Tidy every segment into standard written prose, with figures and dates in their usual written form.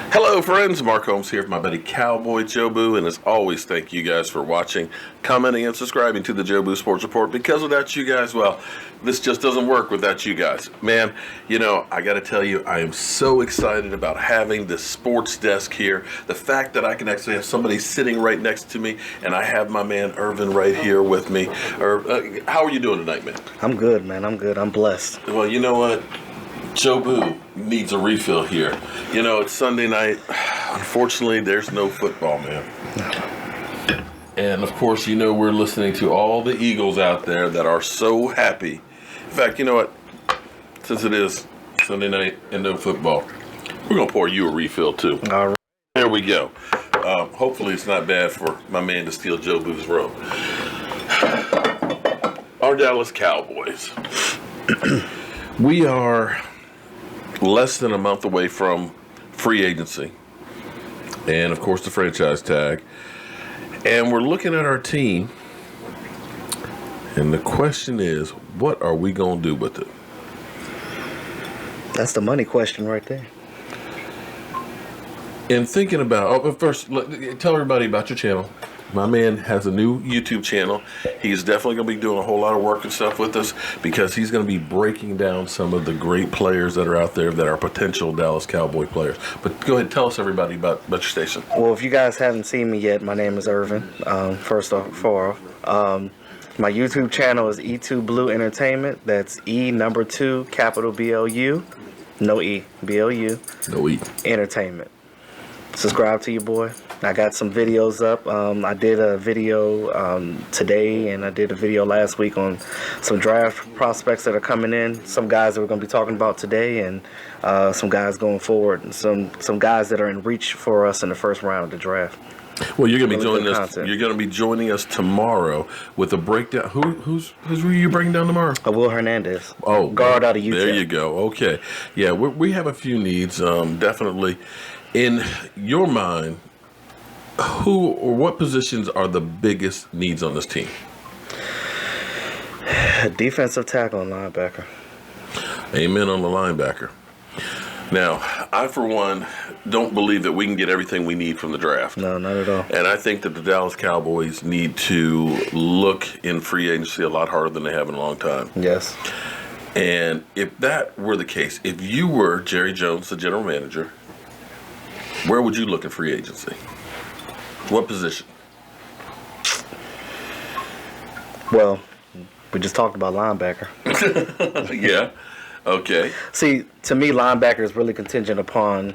Hello, friends. Mark Holmes here with my buddy CowboyJobu, and as always, thank you guys for watching, commenting, and subscribing to the Jobu Sports Report. Because without you guys, well, this just doesn't work without you guys. Man, I got to tell you, I am so excited about having this sports desk here. The fact that I can actually have somebody sitting right next to me, and I have my man Irvin right here with me. How are you doing tonight, man? I'm good, man. I'm good. I'm blessed. Well, you know what? Jobu needs a refill here. It's Sunday night. Unfortunately, there's no football, man. And of course, we're listening to all the Eagles out there that are so happy. In fact, you know what? Since it is Sunday night and no football, we're going to pour you a refill too. All right. There we go. Hopefully it's not bad for my man to steal Jobu's room. Our Dallas Cowboys. We are less than a month away from free agency and of course the franchise tag, and we're looking at our team, and the question is, what are we going to do with it? That's the money question right there. And thinking about, but first, tell everybody about your channel. My man has a new YouTube channel. He's definitely going to be doing a whole lot of work and stuff with us, because he's going to be breaking down some of the great players that are out there that are potential Dallas Cowboy players. But go ahead, tell us, everybody, about your station. Well, if you guys haven't seen me yet, my name is Irvin. First off, my YouTube channel is E2 Blue Entertainment. That's E2, capital BLU. No E, BLU. No E. Entertainment. Subscribe to your boy. I got some videos up. I did a video today, and I did a video last week on some draft prospects that are coming in. Some guys that we're going to be talking about today, and some guys going forward, and some guys that are in reach for us in the first round of the draft. Well, you're going to be joining us. You're going to be joining us tomorrow with a breakdown. Who's you breaking down tomorrow? Will Hernandez. Oh, guard out of Utah. There you go. Okay, yeah, we have a few needs. Definitely, in your mind, who or what positions are the biggest needs on this team? Defensive tackle and linebacker. Amen on the linebacker. Now, I, for one, don't believe that we can get everything we need from the draft. No, not at all. And I think that the Dallas Cowboys need to look in free agency a lot harder than they have in a long time. Yes. And if that were the case, if you were Jerry Jones, the general manager, where would you look in free agency? What position? Well, we just talked about linebacker. Yeah. Okay. See, to me, linebacker is really contingent upon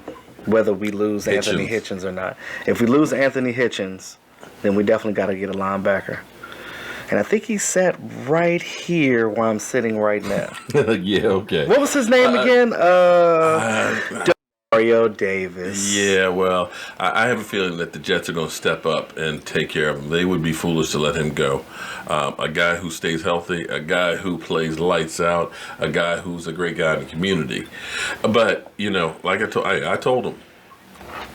whether we lose Anthony Hitchens or not. If we lose Anthony Hitchens, then we definitely got to get a linebacker. And I think he sat right here where I'm sitting right now. Yeah, okay. What was his name again? Mario Davis. Yeah, well, I have a feeling that the Jets are going to step up and take care of him. They would be foolish to let him go. A guy who stays healthy, a guy who plays lights out, a guy who's a great guy in the community. But, like I told him,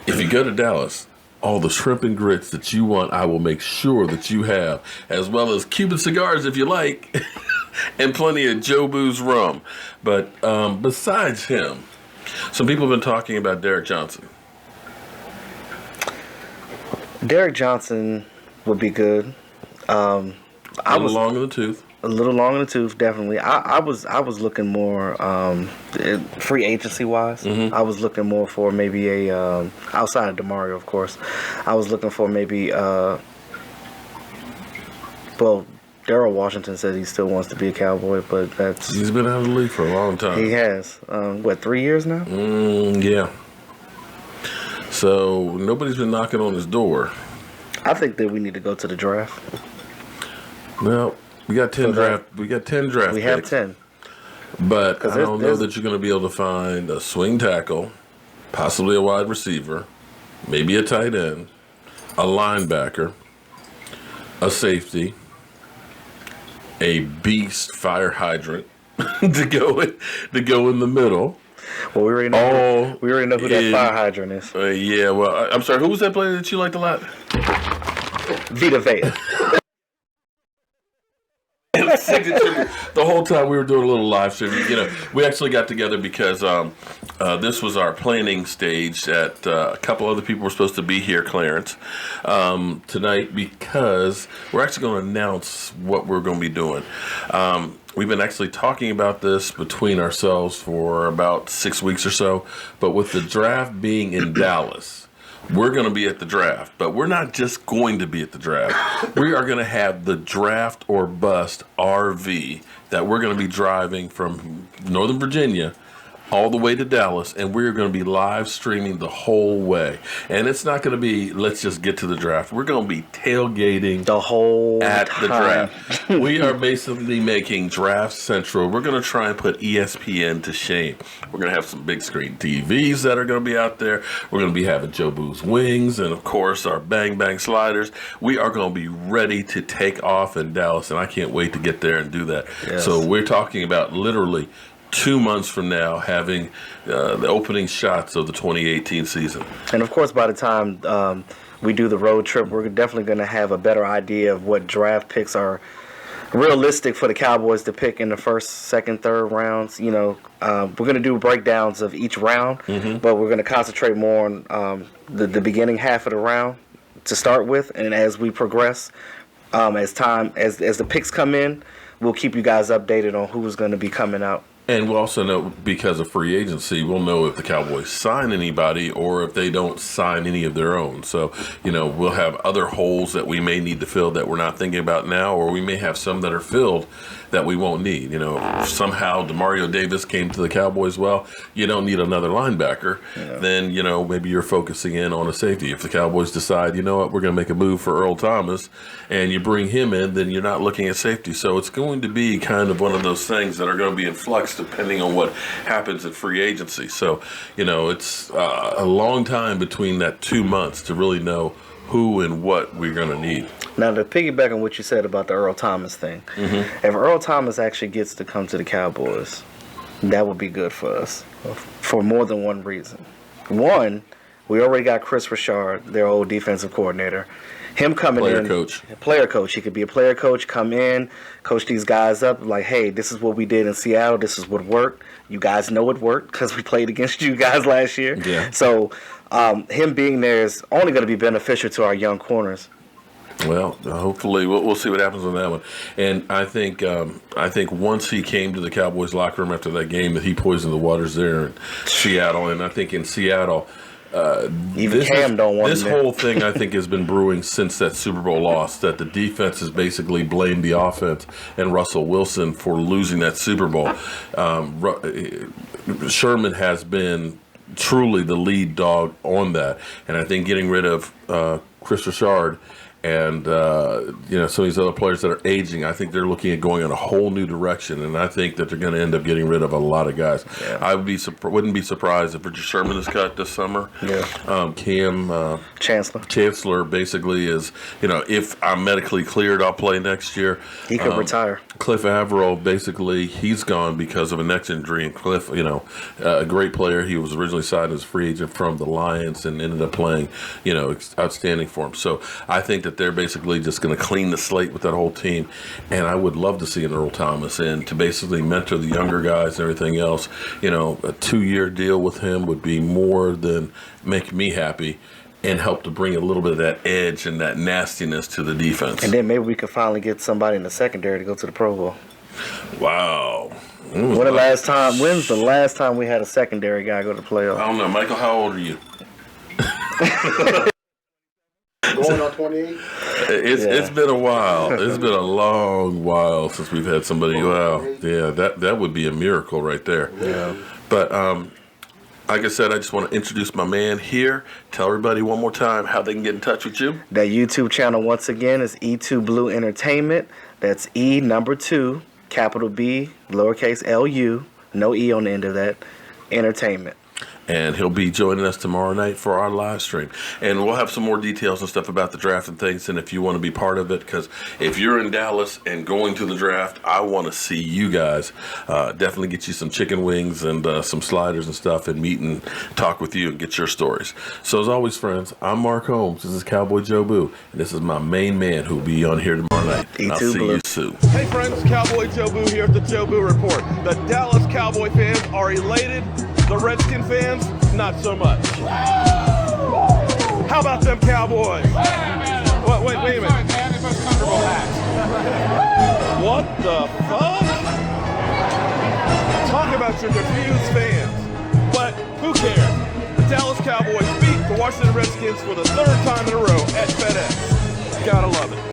if you go to Dallas, all the shrimp and grits that you want, I will make sure that you have, as well as Cuban cigars if you like, and plenty of Jobu's rum. But besides him, some people have been talking about Derek Johnson. Derek Johnson would be good. A little long in the tooth. A little long in the tooth, definitely. I was looking more free agency wise. Mm-hmm. I was looking more for maybe a outside of DeMario, of course. I was looking for maybe Darryl Washington says he still wants to be a Cowboy, but he's been out of the league for a long time. He has. 3 years now? Yeah. So nobody's been knocking on his door. I think that we need to go to the draft. Well, we got 10 draft. We got 10 draft. We have 10. But I don't know that you're going to be able to find a swing tackle, possibly a wide receiver, maybe a tight end, a linebacker, a safety, a beast fire hydrant to go in the middle. Well, we already know who that fire hydrant is. Yeah, well, I'm sorry. Who was that player that you liked a lot? Vita Vea. And signature the whole time we were doing a little live stream. We actually got together because this was our planning stage. At a couple other people were supposed to be here, Clarence, tonight, because we're actually going to announce what we're going to be doing. We've been actually talking about this between ourselves for about 6 weeks or so, but with the draft being in Dallas, we're going to be at the draft, but we're not just going to be at the draft. We are going to have the draft or bust RV that we're going to be driving from Northern Virginia all the way to Dallas, and we're going to be live streaming the whole way. And it's not going to be, let's just get to the draft. We're going to be tailgating the whole at time. The draft. We are basically making Draft Central. We're going to try and put ESPN to shame. We're going to have some big screen TVs that are going to be out there. We're going to be having Jobu's wings and, of course, our Bang Bang sliders. We are going to be ready to take off in Dallas, and I can't wait to get there and do that. Yes. So we're talking about literally 2 months from now having the opening shots of the 2018 season. And of course, by the time we do the road trip, we're definitely going to have a better idea of what draft picks are realistic for the Cowboys to pick in the first, second, third rounds. We're going to do breakdowns of each round, but we're going to concentrate more on the beginning half of the round to start with, and as we progress, as the picks come in, we'll keep you guys updated on who's going to be coming out. And we'll also know, because of free agency, we'll know if the Cowboys sign anybody or if they don't sign any of their own. So, we'll have other holes that we may need to fill that we're not thinking about now, or we may have some that are filled that we won't need. If somehow DeMario Davis came to the Cowboys, well, you don't need another linebacker. Yeah. Then, maybe you're focusing in on a safety. If the Cowboys decide, we're going to make a move for Earl Thomas, and you bring him in, then you're not looking at safety. So it's going to be kind of one of those things that are going to be in flux depending on what happens at free agency. So, it's a long time between that 2 months to really know who and what we're going to need. Now, to piggyback on what you said about the Earl Thomas thing, if Earl Thomas actually gets to come to the Cowboys, that would be good for us for more than one reason. One, we already got Chris Richard, their old defensive coordinator. Him coming player coach. He could be a player coach, come in, coach these guys up, like, hey, this is what we did in Seattle. This is what worked. You guys know it worked because we played against you guys last year. Yeah. So him being there is only going to be beneficial to our young corners. Well, hopefully we'll see what happens on that one. And I think once he came to the Cowboys locker room after that game, that he poisoned the waters there in Seattle. And I think in Seattle, even Cam don't want this whole thing, I think, has been brewing since that Super Bowl loss, that the defense has basically blamed the offense and Russell Wilson for losing that Super Bowl. Sherman has been truly the lead dog on that. And I think getting rid of Chris Richard and some of these other players that are aging, I think they're looking at going in a whole new direction, and I think that they're going to end up getting rid of a lot of guys. Yeah. I wouldn't be surprised if Richard Sherman is cut this summer. Yeah. Cam Chancellor basically is, if I'm medically cleared, I'll play next year. He could retire. Cliff Averill, basically, he's gone because of a neck injury. And Cliff, a great player. He was originally signed as a free agent from the Lions and ended up playing, outstanding for him. So I think that they're basically just going to clean the slate with that whole team. And I would love to see an Earl Thomas in to basically mentor the younger guys and everything else. A 2-year deal with him would be more than make me happy and help to bring a little bit of that edge and that nastiness to the defense. And then maybe we could finally get somebody in the secondary to go to the Pro Bowl. Wow. When's the last time we had a secondary guy go to the playoffs? I don't know. Michael, how old are you? Going on 28? It's been a while. It's been a long while since we've had somebody. Wow. Yeah, that would be a miracle right there. Yeah. But like I said, I just want to introduce my man here. Tell everybody one more time how they can get in touch with you. That YouTube channel, once again, is E2 Blue Entertainment. That's E number 2, capital B, lowercase LU, no E on the end of that, Entertainment. and he'll be joining us tomorrow night for our live stream. And we'll have some more details and stuff about the draft and things, and if you want to be part of it, because if you're in Dallas and going to the draft, I want to see you guys. Definitely get you some chicken wings and some sliders and stuff, and meet and talk with you and get your stories. So as always, friends, I'm Mark Holmes. This is Cowboy Jobu, and this is my main man who'll be on here tomorrow night. I'll see you soon. Hey friends, Cowboy Jobu here at the Jobu Report. The Dallas Cowboy fans are elated. The Redskin fans, not so much. How about them Cowboys? Wait a minute. What the fuck? Talk about your confused fans. But who cares? The Dallas Cowboys beat the Washington Redskins for the third time in a row at FedEx. Gotta love it.